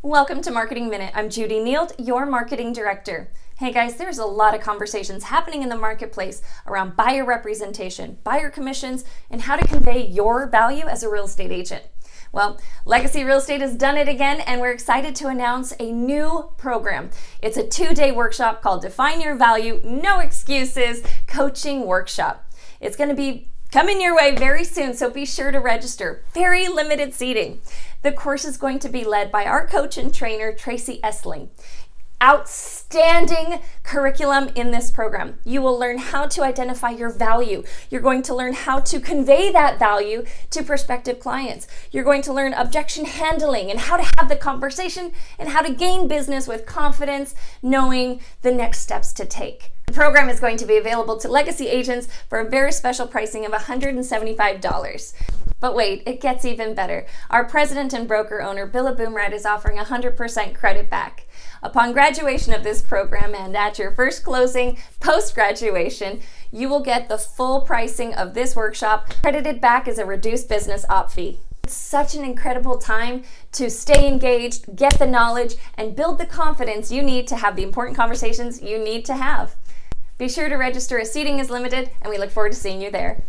Welcome to Marketing Minute. I'm Judi Nield, your marketing director. Hey guys, there's a lot of conversations happening in the marketplace around buyer representation, buyer commissions, and how to convey your value as a real estate agent. Well, Legacy Real Estate has done it again, and we're excited to announce a new program. It's a 2-day workshop called Define Your Value, No Excuses Coaching Workshop. It's going to be coming your way very soon, so be sure to register. Very limited seating. The course is going to be led by our coach and trainer, Tracy Essling. Outstanding curriculum in this program. You will learn how to identify your value. You're going to learn how to convey that value to prospective clients. You're going to learn objection handling and how to have the conversation and how to gain business with confidence, knowing the next steps to take. The program is going to be available to legacy agents for a very special pricing of $175. But wait, it gets even better. Our president and broker owner, Billa Boomrat, is offering 100% credit back. Upon graduation of this program and at your first closing post-graduation, you will get the full pricing of this workshop credited back as a reduced business op fee. It's such an incredible time to stay engaged, get the knowledge, and build the confidence you need to have the important conversations you need to have. Be sure to register as seating is limited, and we look forward to seeing you there.